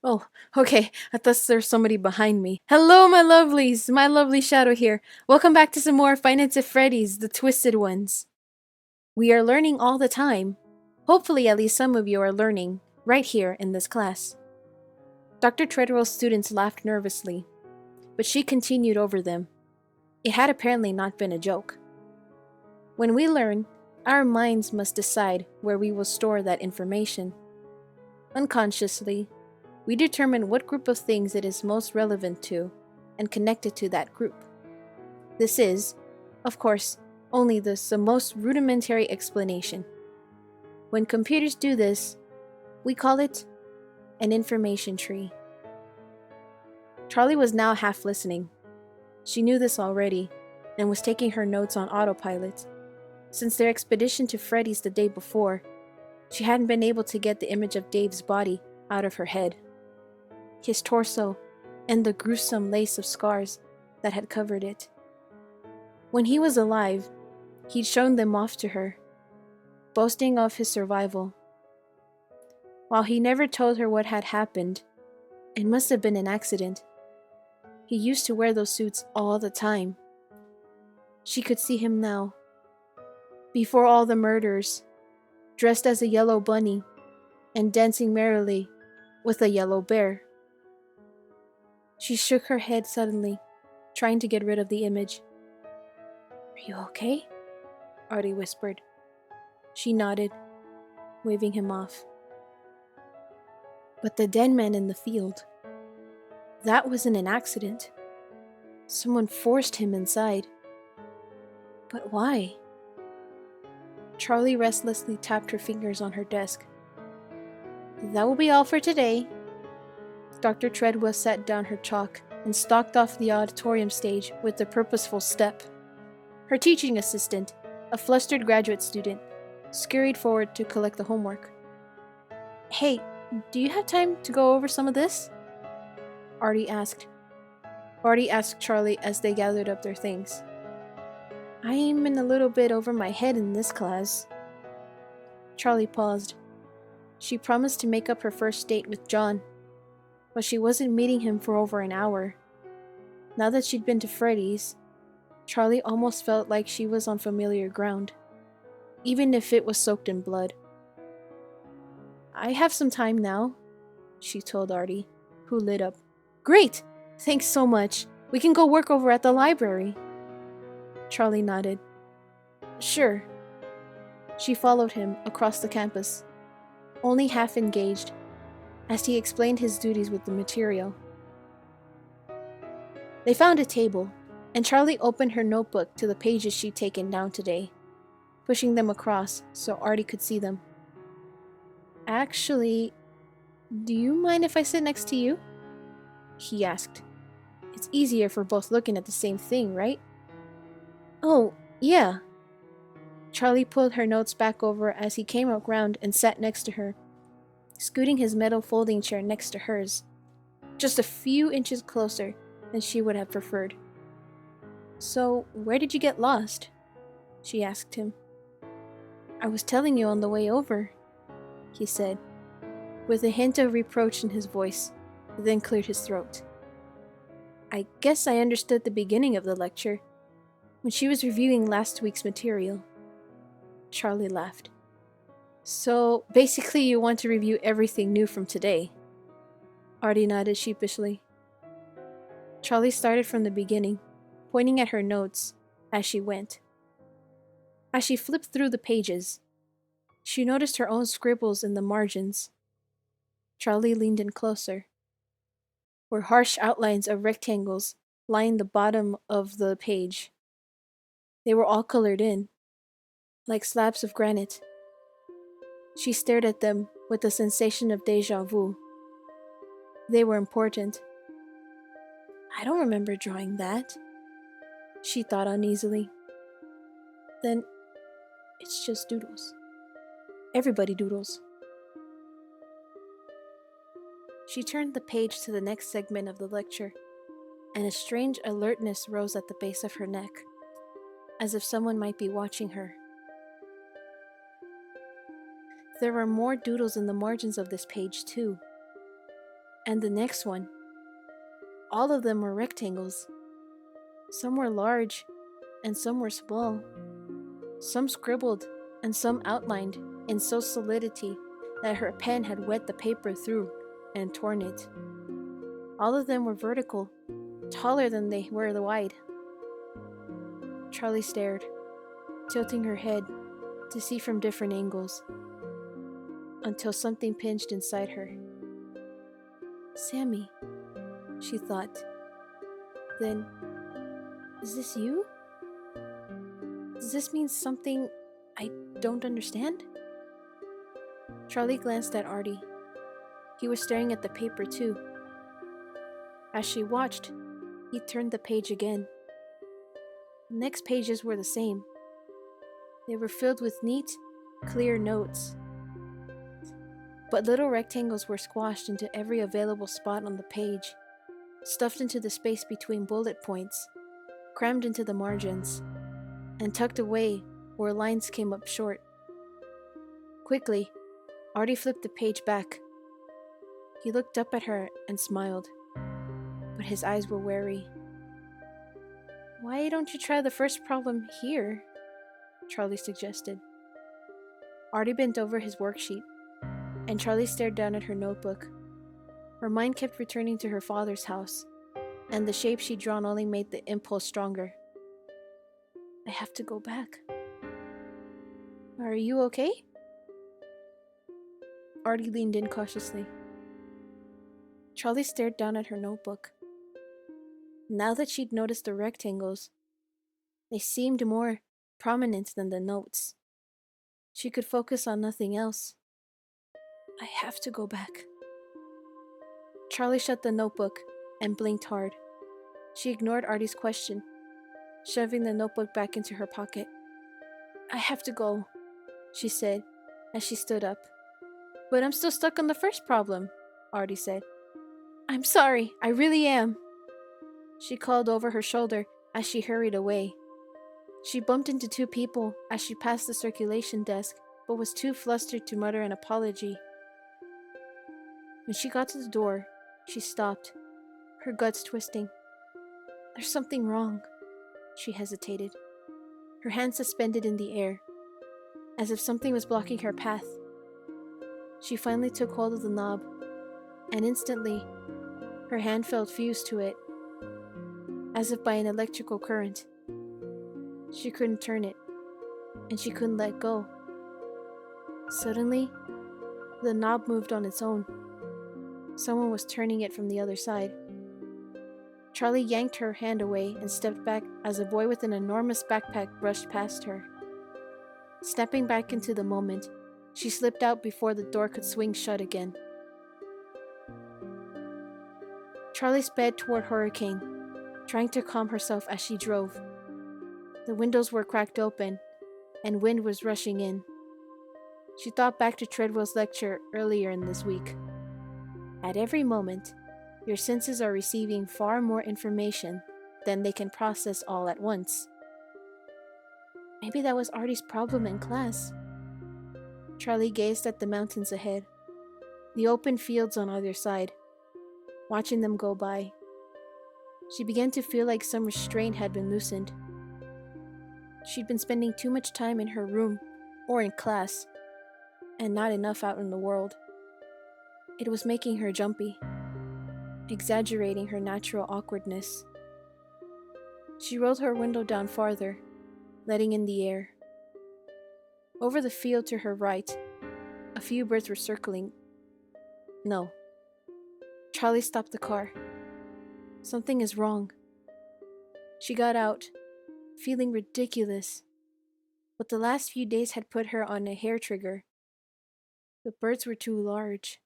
Oh, okay. I thought there's somebody behind me. Hello, my lovelies! MyLovelyShadow here. Welcome back to some more Finance at Freddy's, the Twisted Ones. We are learning all the time. Hopefully, at least some of you are learning right here in this class. Dr. Treadwell's students laughed nervously, but she continued over them. It had apparently not been a joke. When we learn, our minds must decide where we will store that information. Unconsciously, we determine what group of things it is most relevant to and connect it to that group. This is, of course, only the most rudimentary explanation. When computers do this, we call it an information tree. Charlie was now half listening. She knew this already and was taking her notes on autopilot. Since their expedition to Freddy's the day before, she hadn't been able to get the image of Dave's body out of her head. His torso, and the gruesome lace of scars that had covered it. When he was alive, he'd shown them off to her, boasting of his survival. While he never told her what had happened, it must have been an accident. He used to wear those suits all the time. She could see him now, before all the murders, dressed as a yellow bunny and dancing merrily with a yellow bear. She shook her head suddenly, trying to get rid of the image. "Are you okay?" Artie whispered. She nodded, waving him off. But the dead man in the field, that wasn't an accident. Someone forced him inside. But why? Charlie restlessly tapped her fingers on her desk. "That will be all for today." Dr. Treadwell set down her chalk and stalked off the auditorium stage with a purposeful step. Her teaching assistant, a flustered graduate student, scurried forward to collect the homework. "Hey, do you have time to go over some of this?" Artie asked Charlie as they gathered up their things. "I'm in a little bit over my head in this class." Charlie paused. She promised to make up her first date with John, but she wasn't meeting him for over an hour. Now that she'd been to Freddy's, Charlie almost felt like she was on familiar ground, even if it was soaked in blood. "I have some time now," she told Artie, who lit up. "Great! Thanks so much. We can go work over at the library." Charlie nodded. "Sure." She followed him across the campus, only half engaged, as he explained his duties with the material. They found a table, and Charlie opened her notebook to the pages she'd taken down today, pushing them across so Artie could see them. "Actually, do you mind if I sit next to you?" he asked. "It's easier for both looking at the same thing, right?" "Oh, yeah." Charlie pulled her notes back over as he came around and sat next to her, scooting his metal folding chair next to hers, just a few inches closer than she would have preferred. "So, where did you get lost?" she asked him. "I was telling you on the way over," he said, with a hint of reproach in his voice, then cleared his throat. "I guess I understood the beginning of the lecture, when she was reviewing last week's material." Charlie laughed. "So, basically you want to review everything new from today?" Artie nodded sheepishly. Charlie started from the beginning, pointing at her notes as she went. As she flipped through the pages, she noticed her own scribbles in the margins. Charlie leaned in closer, where harsh outlines of rectangles lined the bottom of the page. They were all colored in, like slabs of granite. She stared at them with a sensation of déjà vu. They were important. "I don't remember drawing that," she thought uneasily. "Then it's just doodles. Everybody doodles." She turned the page to the next segment of the lecture, and a strange alertness rose at the base of her neck, as if someone might be watching her. There were more doodles in the margins of this page, too. And the next one. All of them were rectangles. Some were large, and some were small. Some scribbled, and some outlined in so solidity that her pen had wet the paper through and torn it. All of them were vertical, taller than they were wide. Charlie stared, tilting her head to see from different angles, until something pinched inside her. Sammy, she thought. Then, is this you? Does this mean something I don't understand? Charlie glanced at Artie. He was staring at the paper too. As she watched, he turned the page again. The next pages were the same. They were filled with neat, clear notes. But little rectangles were squashed into every available spot on the page, stuffed into the space between bullet points, crammed into the margins, and tucked away where lines came up short. Quickly, Artie flipped the page back. He looked up at her and smiled, but his eyes were wary. Why don't you try the first problem here? Charlie suggested. Artie bent over his worksheet, and Charlie stared down at her notebook. Her mind kept returning to her father's house, and the shape she'd drawn only made the impulse stronger. I have to go back. Are you okay? Artie leaned in cautiously. Charlie stared down at her notebook. Now that she'd noticed the rectangles, they seemed more prominent than the notes. She could focus on nothing else. I have to go back. Charlie shut the notebook and blinked hard. She ignored Artie's question, shoving the notebook back into her pocket. I have to go, she said as she stood up. But I'm still stuck on the first problem, Artie said. I'm sorry, I really am. She called over her shoulder as she hurried away. She bumped into two people as she passed the circulation desk, but was too flustered to mutter an apology. When she got to the door, she stopped, her guts twisting. There's something wrong, she hesitated, her hand suspended in the air, as if something was blocking her path. She finally took hold of the knob, and instantly, her hand felt fused to it, as if by an electrical current. She couldn't turn it, and she couldn't let go. Suddenly, the knob moved on its own. Someone was turning it from the other side. Charlie yanked her hand away and stepped back as a boy with an enormous backpack brushed past her. Snapping back into the moment, she slipped out before the door could swing shut again. Charlie sped toward Hurricane, trying to calm herself as she drove. The windows were cracked open, and wind was rushing in. She thought back to Treadwell's lecture earlier in this week. At every moment, your senses are receiving far more information than they can process all at once. Maybe that was Artie's problem in class. Charlie gazed at the mountains ahead, the open fields on either side, watching them go by. She began to feel like some restraint had been loosened. She'd been spending too much time in her room or in class, and not enough out in the world. It was making her jumpy, exaggerating her natural awkwardness. She rolled her window down farther, letting in the air. Over the field to her right, a few birds were circling. No. Charlie stopped the car. Something is wrong. She got out, feeling ridiculous, but the last few days had put her on a hair trigger. The birds were too large.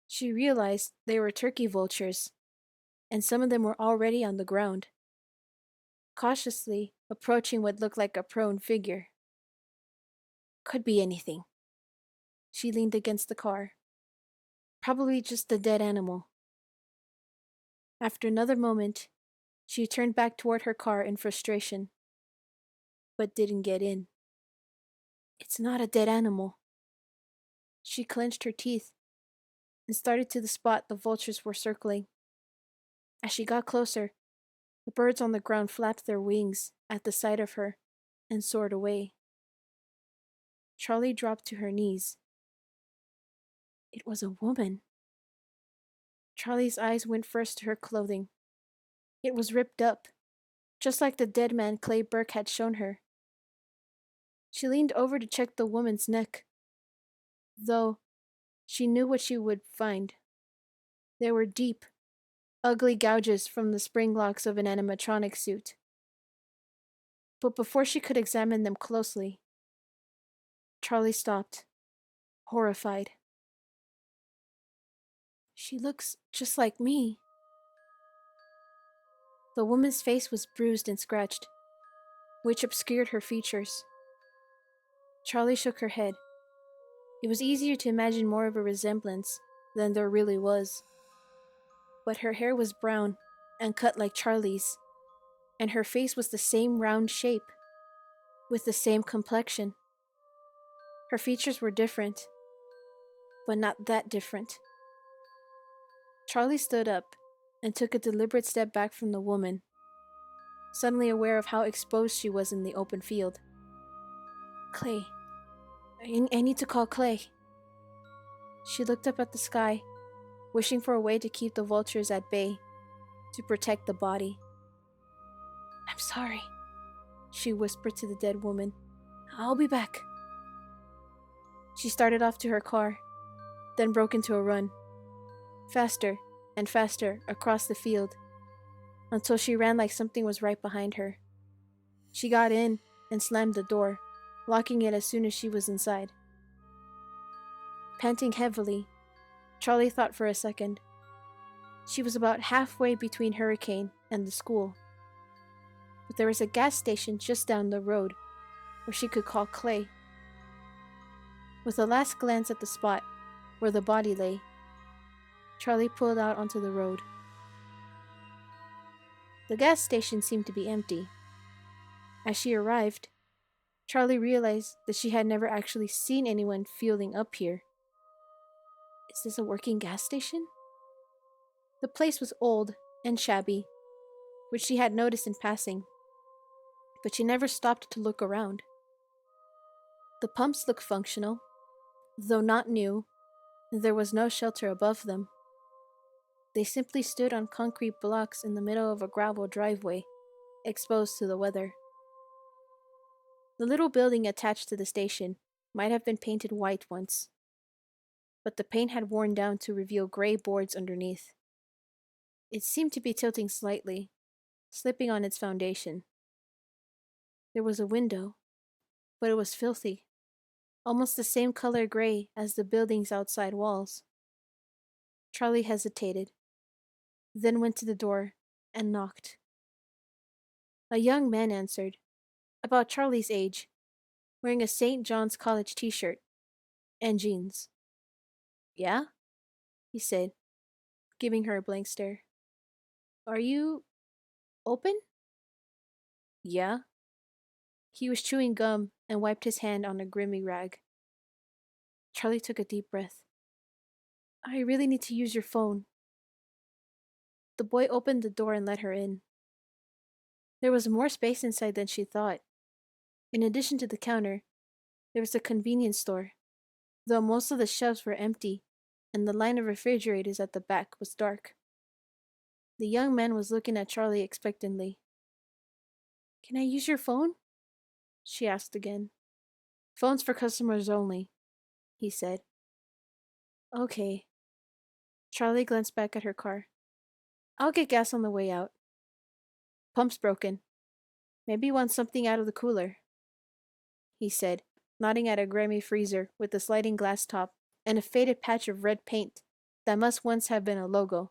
She realized they were turkey vultures, and some of them were already on the ground, cautiously approaching what looked like a prone figure. Could be anything. She leaned against the car. Probably just a dead animal. After another moment, she turned back toward her car in frustration, but didn't get in. It's not a dead animal. She clenched her teeth, and started to the spot the vultures were circling. As she got closer, the birds on the ground flapped their wings at the sight of her and soared away. Charlie dropped to her knees. It was a woman. Charlie's eyes went first to her clothing. It was ripped up, just like the dead man Clay Burke had shown her. She leaned over to check the woman's neck, though she knew what she would find. There were deep, ugly gouges from the spring locks of an animatronic suit. But before she could examine them closely, Charlie stopped, horrified. She looks just like me. The woman's face was bruised and scratched, which obscured her features. Charlie shook her head. It was easier to imagine more of a resemblance than there really was. But her hair was brown and cut like Charlie's, and her face was the same round shape, with the same complexion. Her features were different, but not that different. Charlie stood up and took a deliberate step back from the woman, suddenly aware of how exposed she was in the open field. Clay. I need to call Clay. She looked up at the sky, wishing for a way to keep the vultures at bay, to protect the body. I'm sorry, she whispered to the dead woman. I'll be back. She started off to her car, then broke into a run, faster and faster across the field, until she ran like something was right behind her. She got in and slammed the door, locking it as soon as she was inside. Panting heavily, Charlie thought for a second. She was about halfway between Hurricane and the school, but there was a gas station just down the road where she could call Clay. With a last glance at the spot where the body lay, Charlie pulled out onto the road. The gas station seemed to be empty. As she arrived, Charlie realized that she had never actually seen anyone fueling up here. Is this a working gas station? The place was old and shabby, which she had noticed in passing, but she never stopped to look around. The pumps looked functional, though not new, and there was no shelter above them. They simply stood on concrete blocks in the middle of a gravel driveway, exposed to the weather. The little building attached to the station might have been painted white once, but the paint had worn down to reveal gray boards underneath. It seemed to be tilting slightly, slipping on its foundation. There was a window, but it was filthy, almost the same color gray as the building's outside walls. Charlie hesitated, then went to the door and knocked. A young man answered, about Charlie's age, wearing a St. John's College t-shirt and jeans. Yeah? He said, giving her a blank stare. Are you open? Yeah. He was chewing gum and wiped his hand on a grimy rag. Charlie took a deep breath. I really need to use your phone. The boy opened the door and let her in. There was more space inside than she thought. In addition to the counter, there was a convenience store, though most of the shelves were empty and the line of refrigerators at the back was dark. The young man was looking at Charlie expectantly. Can I use your phone? She asked again. Phones for customers only, he said. Okay. Charlie glanced back at her car. I'll get gas on the way out. Pump's broken. Maybe you want something out of the cooler, he said, nodding at a grimy freezer with a sliding glass top and a faded patch of red paint that must once have been a logo.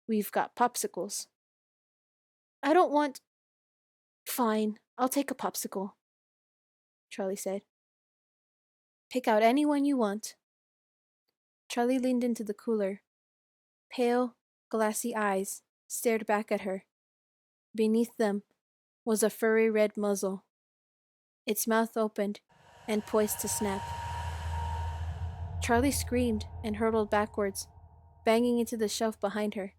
We've got popsicles. I don't want... Fine, I'll take a popsicle, Charlie said. Pick out any one you want. Charlie leaned into the cooler. Pale, glassy eyes stared back at her. Beneath them was a furry red muzzle. Its mouth opened and poised to snap. Charlie screamed and hurtled backwards, banging into the shelf behind her.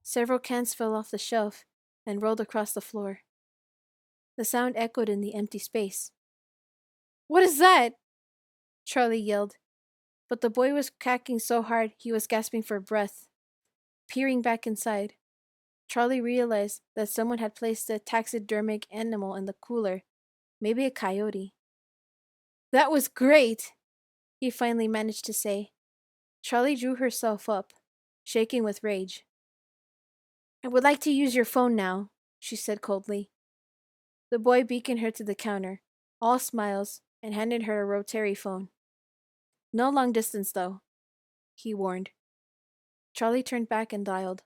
Several cans fell off the shelf and rolled across the floor. The sound echoed in the empty space. "What is that?" Charlie yelled, but the boy was cracking so hard he was gasping for breath. Peering back inside, Charlie realized that someone had placed a taxidermic animal in the cooler, maybe a coyote. "That was great," he finally managed to say. Charlie drew herself up, shaking with rage. "I would like to use your phone now," she said coldly. The boy beckoned her to the counter, all smiles, and handed her a rotary phone. "No long distance, though," he warned. Charlie turned back and dialed,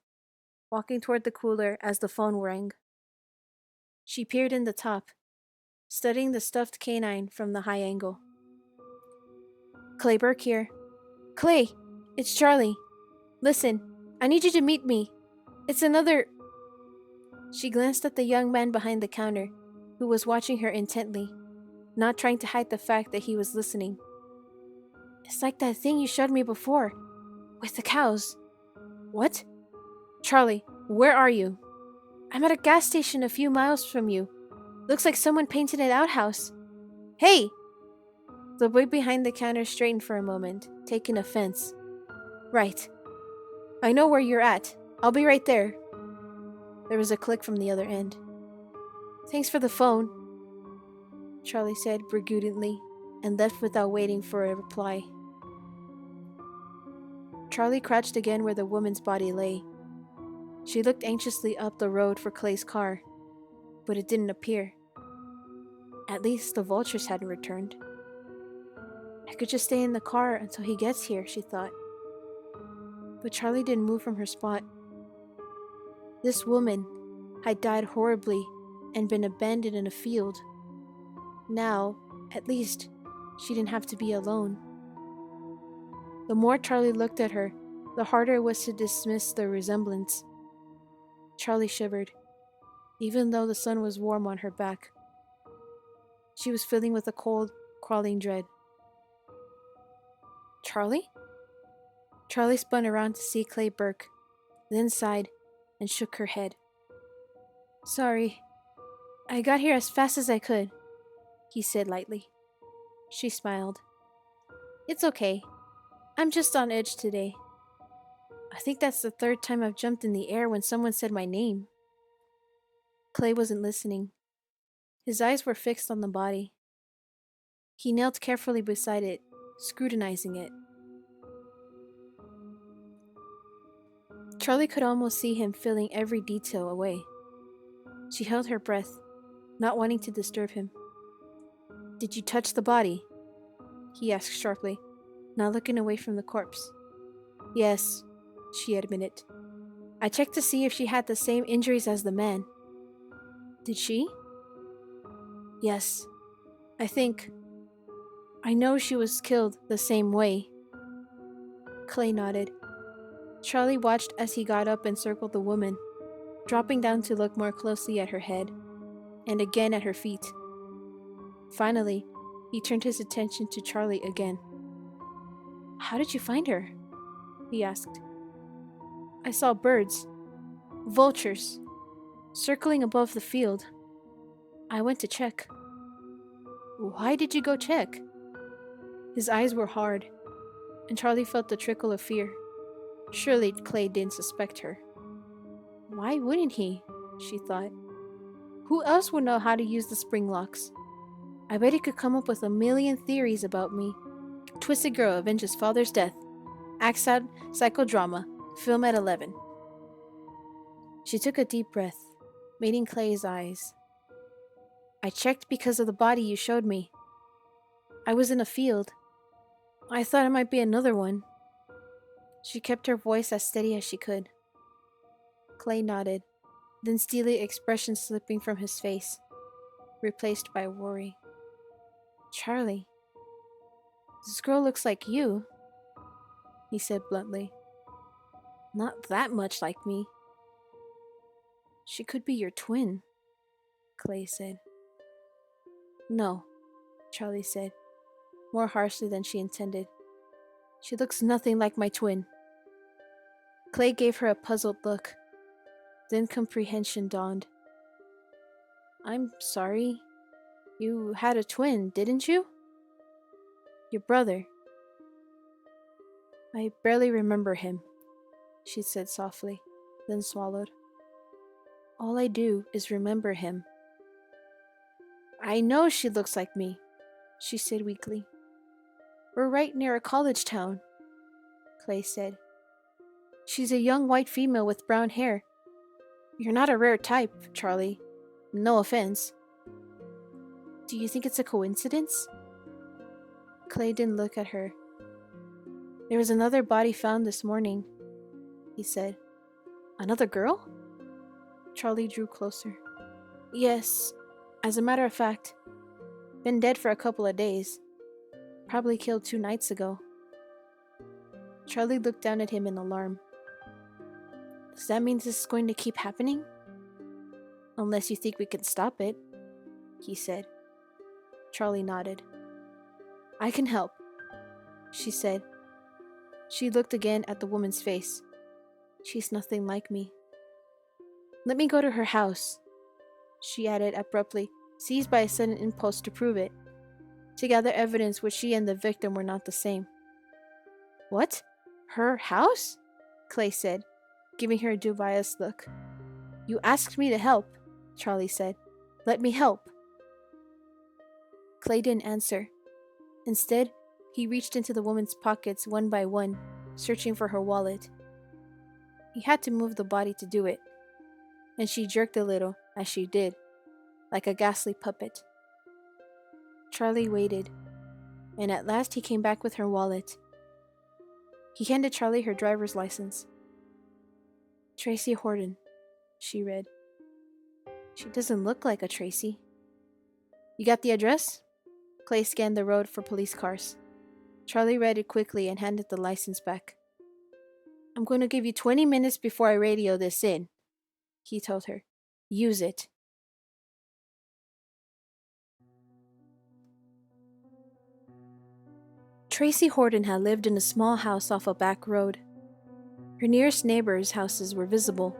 walking toward the cooler as the phone rang. She peered in the top, studying the stuffed canine from the high angle. "Clay Burke here." "Clay, it's Charlie. Listen, I need you to meet me. It's another..." She glanced at the young man behind the counter, who was watching her intently, not trying to hide the fact that he was listening. "It's like that thing you showed me before, with the cows." "What?" "Charlie, where are you?" "I'm at a gas station a few miles from you. Looks like someone painted an outhouse." "Hey!" The boy behind the counter straightened for a moment, taking offense. "Right. I know where you're at. I'll be right there." There was a click from the other end. "Thanks for the phone," Charlie said brigudely, and left without waiting for a reply. Charlie crouched again where the woman's body lay. She looked anxiously up the road for Clay's car, but it didn't appear. At least the vultures hadn't returned. "I could just stay in the car until he gets here," she thought. But Charlie didn't move from her spot. This woman had died horribly and been abandoned in a field. Now, at least, she didn't have to be alone. The more Charlie looked at her, the harder it was to dismiss the resemblance. Charlie shivered, even though the sun was warm on her back. She was filling with a cold, crawling dread. "Charlie?" Charlie spun around to see Clay Burke, then sighed and shook her head. "Sorry, I got here as fast as I could," he said lightly. She smiled. "It's okay. I'm just on edge today. I think that's the third time I've jumped in the air when someone said my name." Clay wasn't listening. His eyes were fixed on the body. He knelt carefully beside it, scrutinizing it. Charlie could almost see him filling every detail away. She held her breath, not wanting to disturb him. "Did you touch the body?" he asked sharply, not looking away from the corpse. "Yes," she admitted. "I checked to see if she had the same injuries as the man." "Did she?" "Yes. I think... I know she was killed the same way." Clay nodded. Charlie watched as he got up and circled the woman, dropping down to look more closely at her head, and again at her feet. Finally, he turned his attention to Charlie again. "How did you find her?" he asked. "I saw birds, vultures, circling above the field. I went to check." "Why did you go check?" His eyes were hard, and Charlie felt the trickle of fear. Surely Clay didn't suspect her. Why wouldn't he? She thought. Who else would know how to use the spring locks? I bet he could come up with a million theories about me. Twisted girl avenges father's death. Acts out psychodrama. Film at 11. She took a deep breath, meeting Clay's eyes. "I checked because of the body you showed me. I was in a field. I thought it might be another one." She kept her voice as steady as she could. Clay nodded, then steely expression slipping from his face, replaced by worry. "Charlie, this girl looks like you," he said bluntly. "Not that much like me." "She could be your twin," Clay said. "No," Charlie said, more harshly than she intended. "She looks nothing like my twin." Clay gave her a puzzled look. Then comprehension dawned. I'm sorry. You had a twin, didn't you? Your brother. I barely remember him, she said softly, then swallowed. All I do is remember him. I know she looks like me, she said weakly. We're right near a college town, Clay said. She's a young white female with brown hair. You're not a rare type, Charlie. No offense. Do you think it's a coincidence? Clay didn't look at her. There was another body found this morning, he said. Another girl? Charlie drew closer. Yes, as a matter of fact. Been dead for a couple of days. Probably killed 2 nights ago. Charlie looked down at him in alarm. Does that mean this is going to keep happening? Unless you think we can stop it, he said. Charlie nodded. I can help, she said. She looked again at the woman's face. She's nothing like me. Let me go to her house, she added abruptly, seized by a sudden impulse to prove it, to gather evidence which she and the victim were not the same. What? Her house? Clay said, giving her a dubious look. You asked me to help, Charlie said. Let me help. Clay didn't answer. Instead, he reached into the woman's pockets one by one, searching for her wallet. He had to move the body to do it, and she jerked a little as she did, like a ghastly puppet. Charlie waited, and at last he came back with her wallet. He handed Charlie her driver's license. Tracy Horton, she read. She doesn't look like a Tracy. You got the address? Clay scanned the road for police cars. Charlie read it quickly and handed the license back. I'm going to give you 20 minutes before I radio this in, he told her. Use it. Tracy Horton had lived in a small house off a back road. Her nearest neighbors' houses were visible,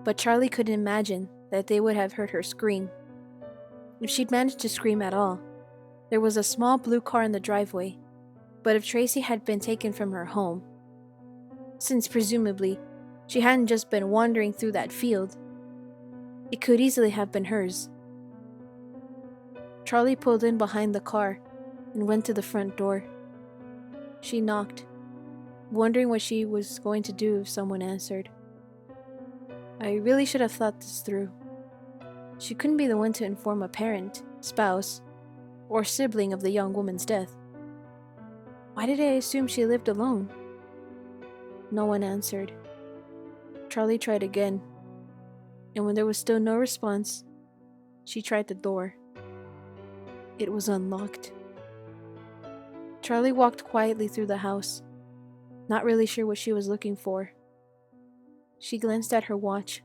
but Charlie couldn't imagine that they would have heard her scream. If she'd managed to scream at all, there was a small blue car in the driveway, but if Tracy had been taken from her home, since presumably she hadn't just been wandering through that field, it could easily have been hers. Charlie pulled in behind the car and went to the front door. She knocked, wondering what she was going to do if someone answered. I really should have thought this through. She couldn't be the one to inform a parent, spouse, or sibling of the young woman's death. Why did I assume she lived alone? No one answered. Charlie tried again, and when there was still no response, she tried the door. It was unlocked. Charlie walked quietly through the house, not really sure what she was looking for. She glanced at her watch.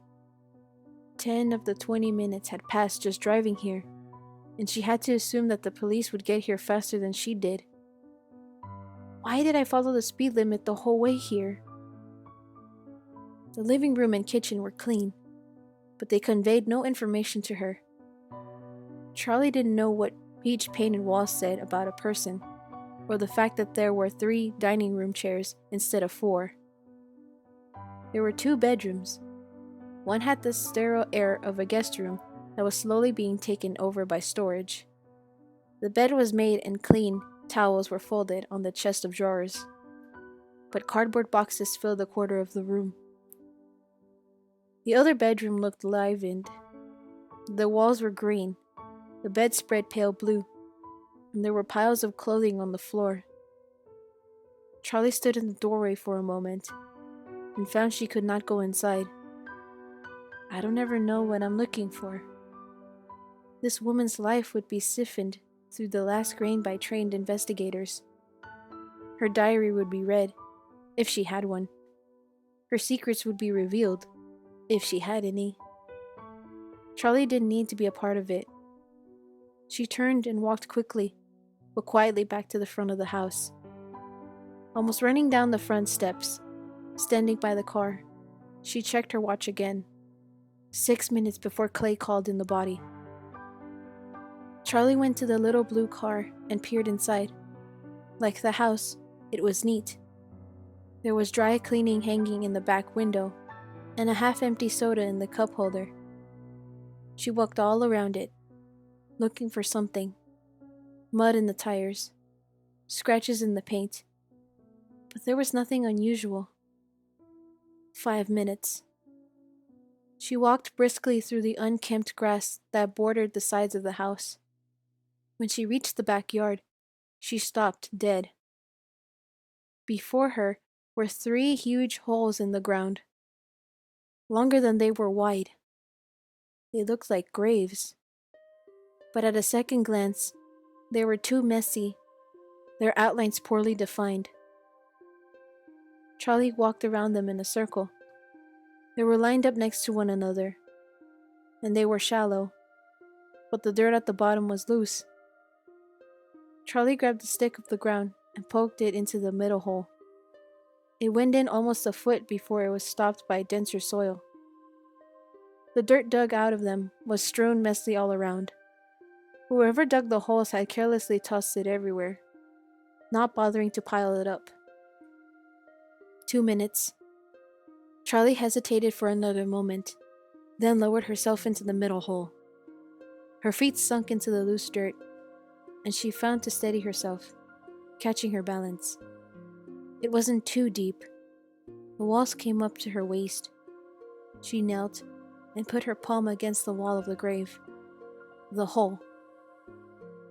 10 of the 20 minutes had passed just driving here, and she had to assume that the police would get here faster than she did. Why did I follow the speed limit the whole way here? The living room and kitchen were clean, but they conveyed no information to her. Charlie didn't know what peach painted walls said about a person, or the fact that there were 3 dining room chairs instead of 4. There were 2 bedrooms. One had the sterile air of a guest room that was slowly being taken over by storage. The bed was made and clean towels were folded on the chest of drawers, but cardboard boxes filled a quarter of the room. The other bedroom looked livened. The walls were green, the bedspread pale blue, and there were piles of clothing on the floor. Charlie stood in the doorway for a moment and found she could not go inside. I don't ever know what I'm looking for. This woman's life would be siphoned through the last grain by trained investigators. Her diary would be read, if she had one. Her secrets would be revealed, if she had any. Charlie didn't need to be a part of it. She turned and walked quickly, but quietly back to the front of the house. Almost running down the front steps, Standing by the car, she checked her watch again. 6 minutes before Clay called in the body. Charlie went to the little blue car and peered inside. Like the house, it was neat. There was dry cleaning hanging in the back window, and a half-empty soda in the cup holder. She walked all around it, looking for something. Mud in the tires, scratches in the paint, but there was nothing unusual. 5 minutes. She walked briskly through the unkempt grass that bordered the sides of the house. When she reached the backyard, she stopped dead. Before her were 3 huge holes in the ground, longer than they were wide. They looked like graves. But at a second glance, they were too messy, their outlines poorly defined. Charlie walked around them in a circle. They were lined up next to one another, and they were shallow, but the dirt at the bottom was loose. Charlie grabbed a stick off the ground and poked it into the middle hole. It went in almost a foot before it was stopped by denser soil. The dirt dug out of them was strewn messily all around. Whoever dug the holes had carelessly tossed it everywhere, not bothering to pile it up. 2 minutes. Charlie hesitated for another moment, then lowered herself into the middle hole. Her feet sunk into the loose dirt, and she found to steady herself, catching her balance. It wasn't too deep. The walls came up to her waist. She knelt and put her palm against the wall of the grave. The hole.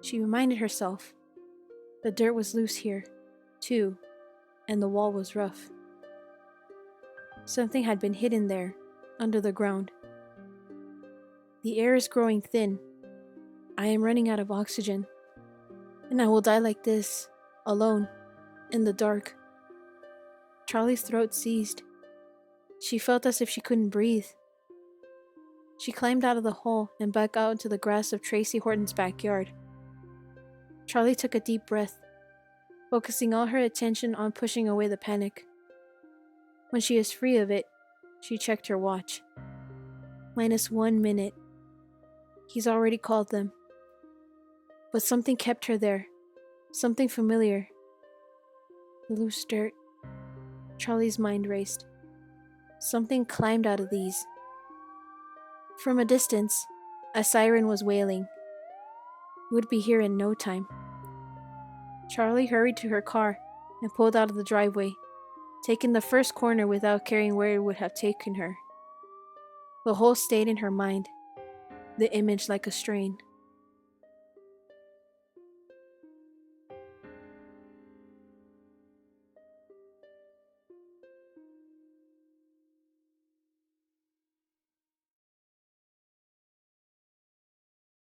She reminded herself. The dirt was loose here, too, and the wall was rough. Something had been hidden there, under the ground. The air is growing thin. I am running out of oxygen, and I will die like this, alone, in the dark. Charlie's throat seized. She felt as if she couldn't breathe. She climbed out of the hole and back out into the grass of Tracy Horton's backyard. Charlie took a deep breath, focusing all her attention on pushing away the panic. When she was free of it, she checked her watch. -1 minute. He's already called them. But something kept her there. Something familiar. The loose dirt. Charlie's mind raced. Something climbed out of these. From a distance, a siren was wailing. It would be here in no time. Charlie hurried to her car and pulled out of the driveway, taking the first corner without caring where it would have taken her. The hole stayed in her mind, the image like a strain.